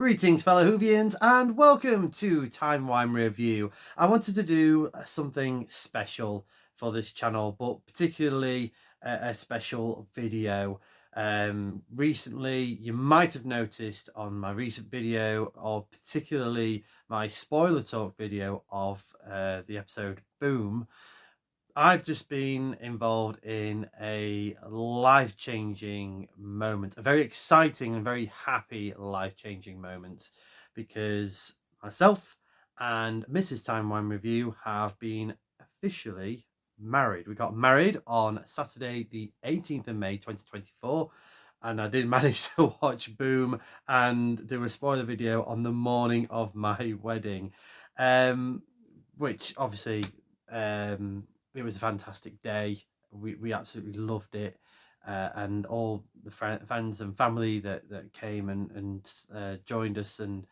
Greetings, fellow Whovians, and welcome to Timey Wimey Review. I wanted to do something special for this channel, but particularly a special video. Recently, you might have noticed on my recent video, or particularly my spoiler talk video of the episode Boom, I've just been involved in a life-changing moment, a very exciting and very happy life-changing moment, because myself and Mrs. Time Wine Review have been officially married. We got married on Saturday, the 18th of May, 2024, and I did manage to watch Boom and do a spoiler video on the morning of my wedding, which obviously it was a fantastic day. We absolutely loved it, and all the friends and family that came and joined us and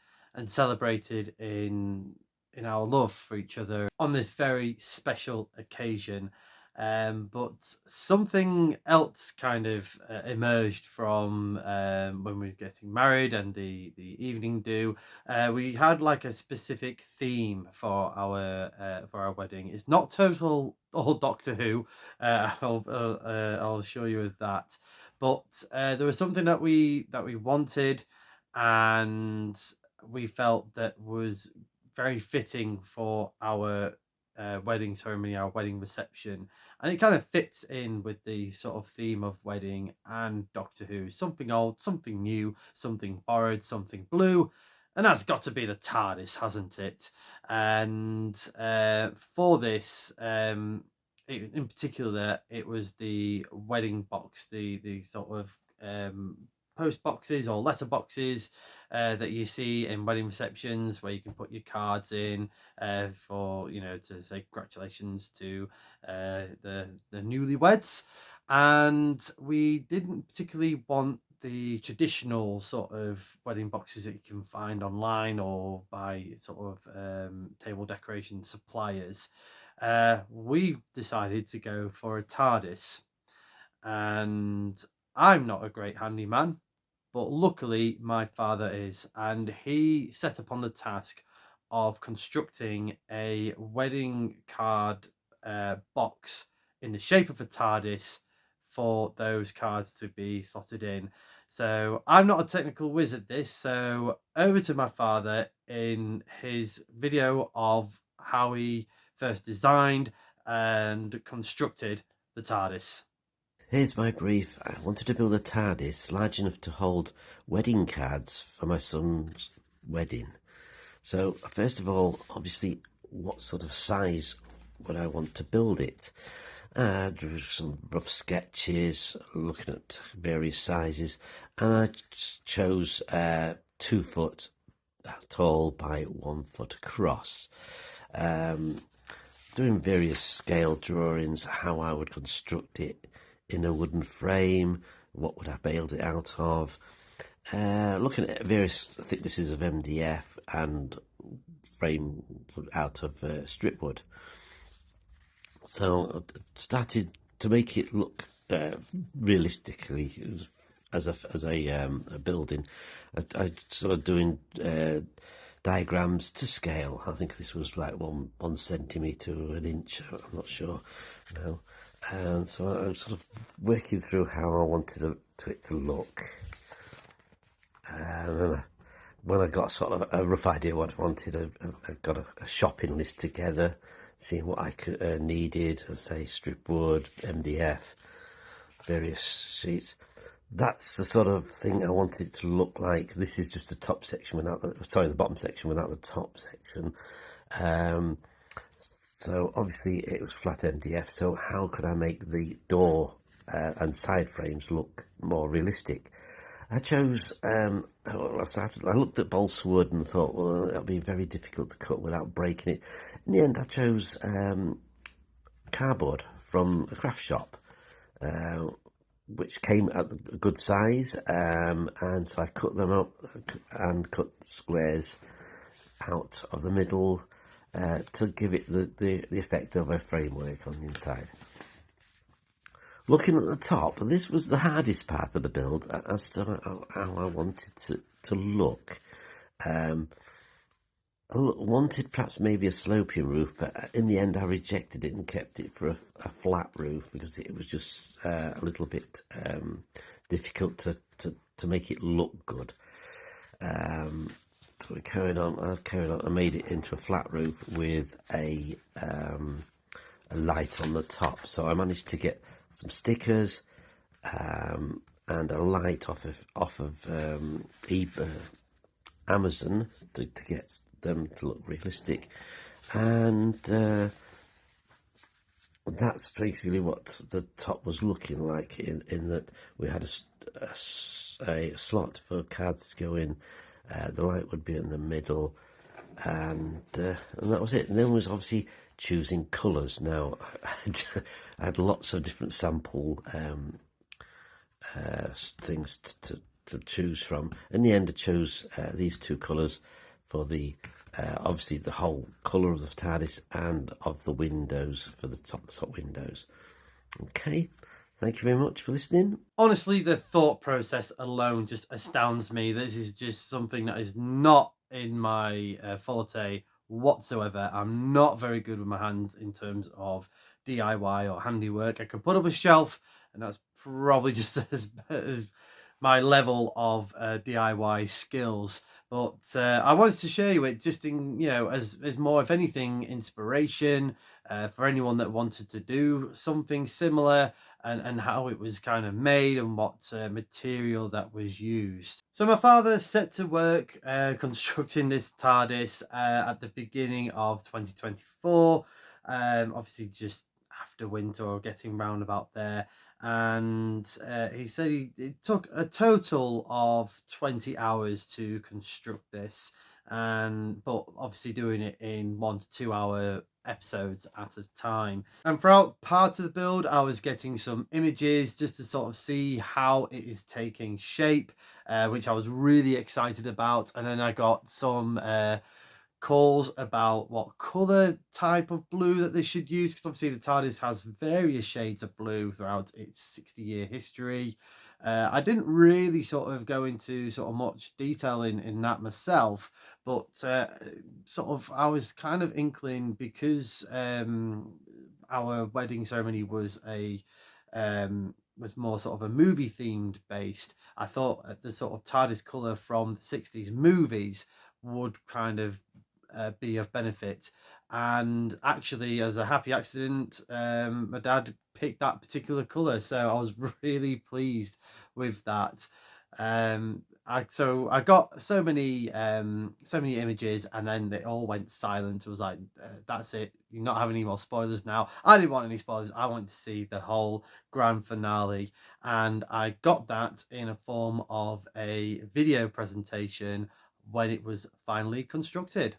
celebrated in our love for each other on this very special occasion. But something else kind of emerged from when we were getting married and the evening do. We had like a specific theme for our wedding. It's not total all Doctor Who. I'll assure you of that. But there was something that we wanted, and we felt that was very fitting for our wedding ceremony, our wedding reception, and it kind of fits in with the sort of theme of wedding and Doctor Who. Something old, something new, something borrowed, something blue, and that's got to be the TARDIS, hasn't it? And for this, in particular, it was the wedding box, the sort of post boxes or letter boxes that you see in wedding receptions, where you can put your cards in for, to say congratulations to the newlyweds. And we didn't particularly want the traditional sort of wedding boxes that you can find online or by sort of table decoration suppliers. We decided to go for a TARDIS, and I'm not a great handyman, but luckily my father is, and he set upon the task of constructing a wedding card box in the shape of a TARDIS for those cards to be slotted in. So I'm not a technical whiz at this, so over to my father in his video of how he first designed and constructed the TARDIS. Here's my brief. I wanted to build a TARDIS large enough to hold wedding cards for my son's wedding. So first of all, obviously, what sort of size would I want to build it? Drew some rough sketches, looking at various sizes, and I chose 2 foot tall by 1 foot across. Doing various scale drawings, how I would construct it in a wooden frame, what would I build it out of, looking at various thicknesses of MDF and frame out of strip wood. So I started to make it look realistically as a building. I sort of doing diagrams to scale. I think this was like one centimetre or an inch, I'm not sure now. And so I was sort of working through how I wanted it to look. And when I got sort of a rough idea what I wanted, I got a shopping list together, seeing what I could needed, say strip wood, MDF, various sheets. That's the sort of thing I wanted it to look like. This is just the top section without the bottom section without the top section. So obviously it was flat MDF, so how could I make the door and side frames look more realistic? I chose, I looked at balsa wood and thought, well, that'll be very difficult to cut without breaking it. In the end, I chose cardboard from a craft shop, which came at a good size, and so I cut them up and cut squares out of the middle to give it the effect of a framework on the inside. Looking at the top, this was the hardest part of the build as to how I wanted to look. I wanted perhaps maybe a sloping roof, but in the end I rejected it and kept it for a flat roof because it was just a little bit difficult to make it look good. So we carried on. I made it into a flat roof with a light on the top. So I managed to get some stickers and a light off of Amazon to get them to look realistic, and that's basically what the top was looking like. In that we had a slot for cards to go in. The light would be in the middle, and that was it. And then was obviously choosing colours. Now I had lots of different sample things to choose from. In the end, I chose these two colours for the obviously the whole colour of the TARDIS and of the windows for the top windows. Okay, thank you very much for listening. Honestly, the thought process alone just astounds me. This is just something that is not in my forte whatsoever. I'm not very good with my hands in terms of DIY or handiwork. I could put up a shelf, and that's probably just as my level of DIY skills. But I wanted to share you it just in, as more, if anything, inspiration for anyone that wanted to do something similar, and how it was kind of made and what material that was used. So my father set to work constructing this TARDIS at the beginning of 2024, obviously just after winter or getting round about there. And he said it took a total of 20 hours to construct this, but obviously doing it in 1 to 2 hour episodes at a time. And throughout part of the build, I was getting some images just to sort of see how it is taking shape, which I was really excited about. And then I got some calls about what colour type of blue that they should use, because obviously the TARDIS has various shades of blue throughout its 60-year history. I didn't really sort of go into sort of much detail in that myself, but sort of I was kind of inkling, because our wedding ceremony was was more sort of a movie themed based. I thought the sort of TARDIS colour from the 60s movies would kind of be of benefit. And actually, as a happy accident, my dad picked that particular colour, so I was really pleased with that. I got so many images, and then it all went silent. It was like, that's it, you're not having any more spoilers now. I didn't want any spoilers. I wanted to see the whole grand finale, and I got that in a form of a video presentation when it was finally constructed.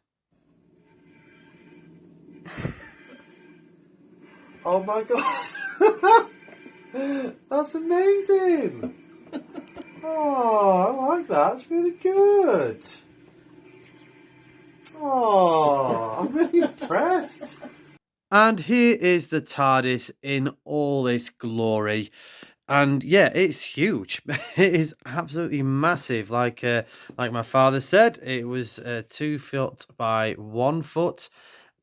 Oh my god, that's amazing. Oh, I like that. It's really good. Oh, I'm really impressed. And here is the TARDIS in all its glory. And yeah, it's huge. It is absolutely massive. Like my father said, it was 2 foot by 1 foot.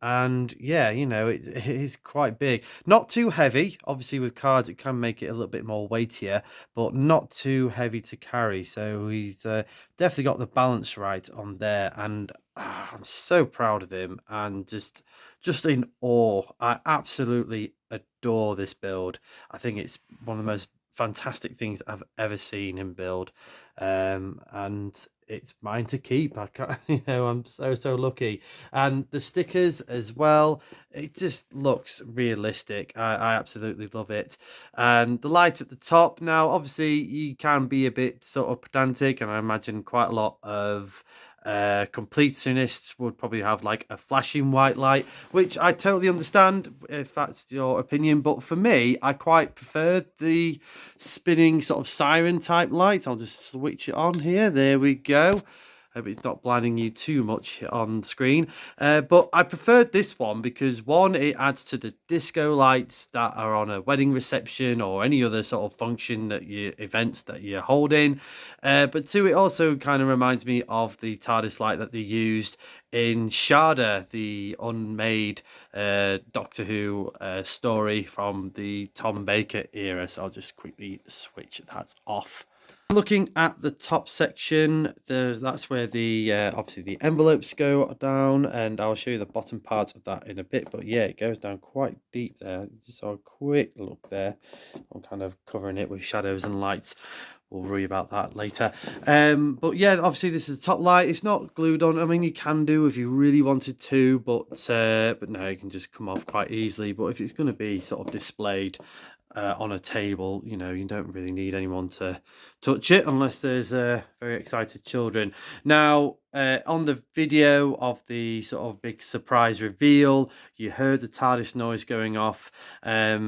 And yeah, it is quite big. Not too heavy. Obviously, with cards, it can make it a little bit more weightier, but not too heavy to carry. So he's definitely got the balance right on there. And I'm so proud of him, and just in awe. I absolutely adore this build. I think it's one of the most fantastic things I've ever seen him build, and it's mine to keep. I can't, I'm so lucky. And the stickers as well, it just looks realistic. I absolutely love it. And the light at the top, now obviously you can be a bit sort of pedantic, and I imagine quite a lot of completionists would probably have like a flashing white light, which I totally understand if that's your opinion, but for me, I quite prefer the spinning sort of siren type light. I'll just switch it on here. There we go. Hope it's not blinding you too much on screen. But I preferred this one because one, it adds to the disco lights that are on a wedding reception or any other sort of function that events that you're holding. But two, it also kind of reminds me of the TARDIS light that they used in Sharda, the unmade Doctor Who story from the Tom Baker era. So I'll just quickly switch that off. Looking at the top section, that's where the obviously the envelopes go down, and I'll show you the bottom part of that in a bit. But yeah, it goes down quite deep there. Just a quick look there. I'm kind of covering it with shadows and lights. We'll worry about that later. But yeah, obviously this is the top light. It's not glued on. I mean, you can do if you really wanted to, but no, it can just come off quite easily. But if it's going to be sort of displayed on a table, you know, you don't really need anyone to touch it unless there's very excited children. Now, on the video of the sort of big surprise reveal, you heard the TARDIS noise going off. At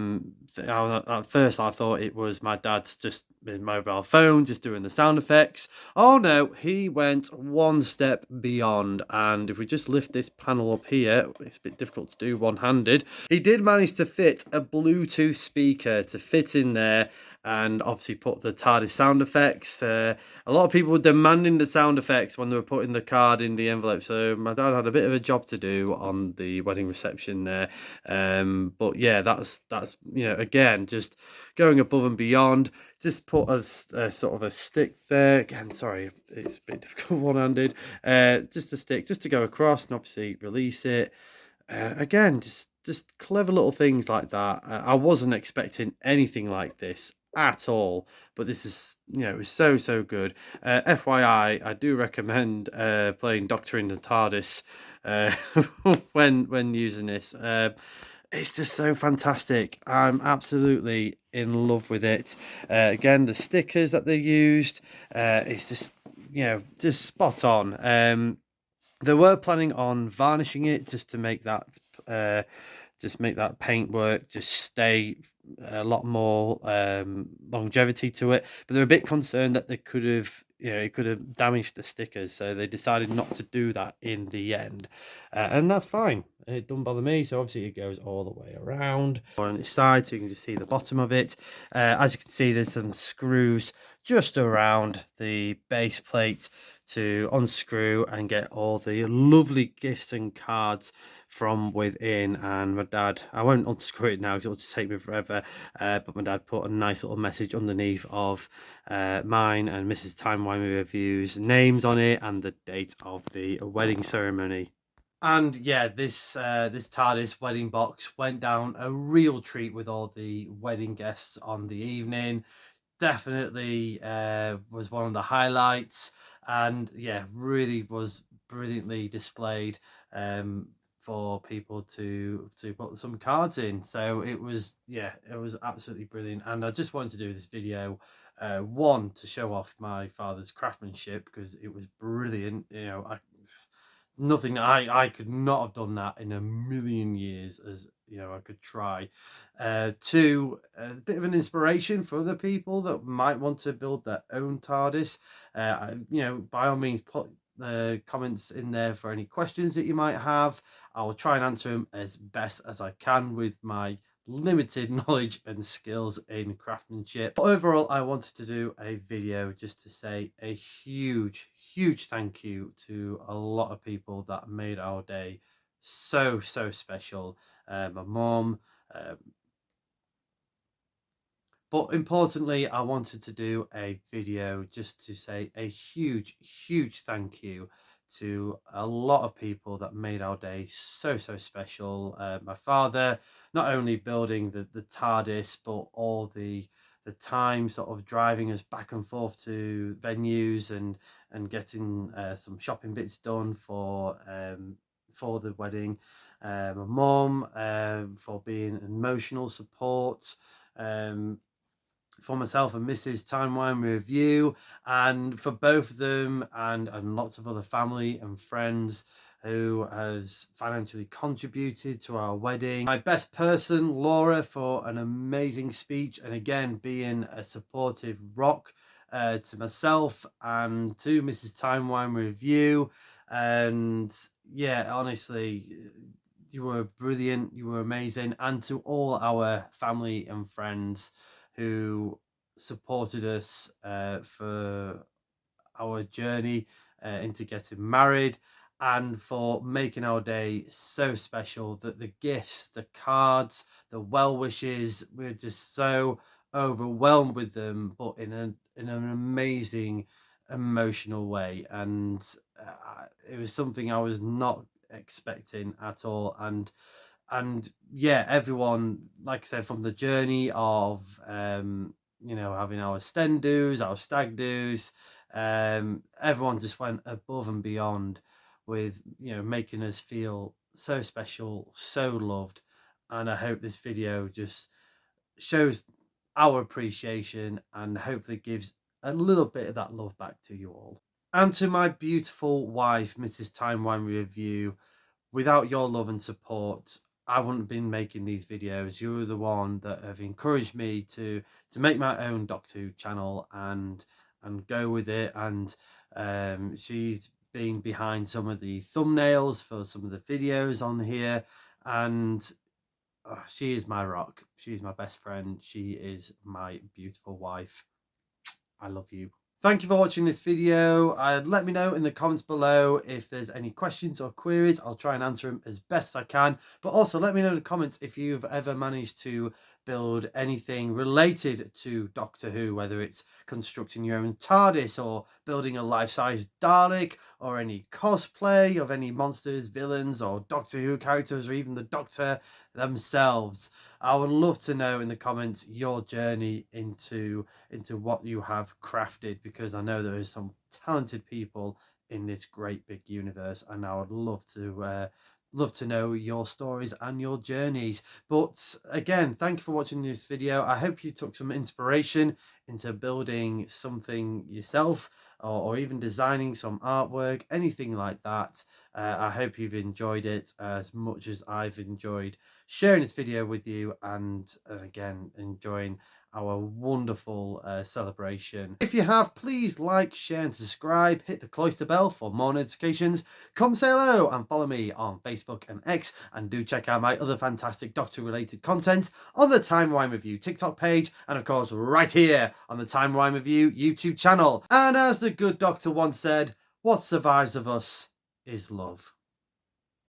first, I thought it was my dad's just his mobile phone just doing the sound effects. Oh no, he went one step beyond. And if we just lift this panel up here, it's a bit difficult to do one-handed. He did manage to fit a Bluetooth speaker to fit in there and obviously put the TARDIS sound effects. A lot of people were demanding the sound effects when they were putting the card in the envelope. So my dad had a bit of a job to do on the wedding reception there. But yeah, that's you know, again, just going above and beyond. Just put a sort of a stick there. Again, sorry, it's a bit difficult one-handed. Just a stick, just to go across and obviously release it. Again, just clever little things like that. I wasn't expecting anything like this at all, but this is, you know, it was so good. FYI, I do recommend playing Doctor in the TARDIS when using this. It's just so fantastic. I'm absolutely in love with it. Again, the stickers that they used, it's just, you know, just spot on. They were planning on varnishing it just to make that paintwork just stay a lot more longevity to it. But they're a bit concerned that they could have, you know, it could have damaged the stickers, so they decided not to do that in the end, and that's fine. It doesn't bother me. So obviously it goes all the way around on its side, so you can just see the bottom of it. As you can see, there's some screws just around the base plate to unscrew and get all the lovely gifts and cards from within. And my dad, I won't unscrew it now because it'll just take me forever, but my dad put a nice little message underneath of mine and Mrs. Timey Wimey Review's names on it and the date of the wedding ceremony. And yeah, this TARDIS wedding box went down a real treat with all the wedding guests on the evening. Definitely was one of the highlights, and yeah, really was brilliantly displayed for people to put some cards in. So it was, yeah, it was absolutely brilliant. And I just wanted to do this video, one, to show off my father's craftsmanship because it was brilliant. You know, nothing, I could not have done that in a million years, as you know, I could try. Two, a bit of an inspiration for other people that might want to build their own TARDIS. You know, by all means, put comments in there for any questions that you might have. I will try and answer them as best as I can with my limited knowledge and skills in craftsmanship. But overall, I wanted to do a video just to say a huge thank you to a lot of people that made our day so special. My mom, but importantly, I wanted to do a video just to say a huge thank you to a lot of people that made our day so special. My father, not only building the TARDIS, but all the time sort of driving us back and forth to venues and getting some shopping bits done for the wedding. My mum for being emotional support. For myself and Mrs. Time Wine Review, and for both of them and lots of other family and friends who has financially contributed to our wedding. My best person, Laura, for an amazing speech and again being a supportive rock to myself and to Mrs. Timey Wimey Review. And yeah, honestly, you were brilliant, you were amazing. And to all our family and friends who supported us for our journey into getting married, and for making our day so special, that the gifts, the cards, the well wishes, we're just so overwhelmed with them, but in an amazing emotional way. And it was something I was not expecting at all. And yeah, everyone, like I said, from the journey of having our sten do's, our stag do's, everyone just went above and beyond with making us feel so special, so loved. And I hope this video just shows our appreciation and hopefully gives a little bit of that love back to you all. And to my beautiful wife, Mrs. Timey Wimey Review, without your love and support, I wouldn't have been making these videos. You're the one that have encouraged me to make my own Doctor Who channel and go with it. And she's been behind some of the thumbnails for some of the videos on here, and she is my rock. She's my best friend. She is my beautiful wife. I love you. Thank you for watching this video. Let me know in the comments below if there's any questions or queries. I'll try and answer them as best I can. But also let me know in the comments if you've ever managed to build anything related to Doctor Who, whether it's constructing your own Tardis or building a life-size Dalek, or any cosplay of any monsters, villains, or Doctor Who characters, or even the Doctor themselves. I would love to know in the comments your journey into what you have crafted, because I know there are some talented people in this great big universe, and I would love to know your stories and your journeys. But again, thank you for watching this video. I hope you took some inspiration into building something yourself, or even designing some artwork, anything like that. I hope you've enjoyed it as much as I've enjoyed sharing this video with you, and again, enjoying our wonderful celebration. If you have, please like, share and subscribe. Hit the cloister bell for more notifications. Come say hello and follow me on Facebook and X, and do check out my other fantastic Doctor related content on the Timey Wimey Review TikTok page, and of course right here on the Timey Wimey Review YouTube channel. And as the good doctor once said, what survives of us is love.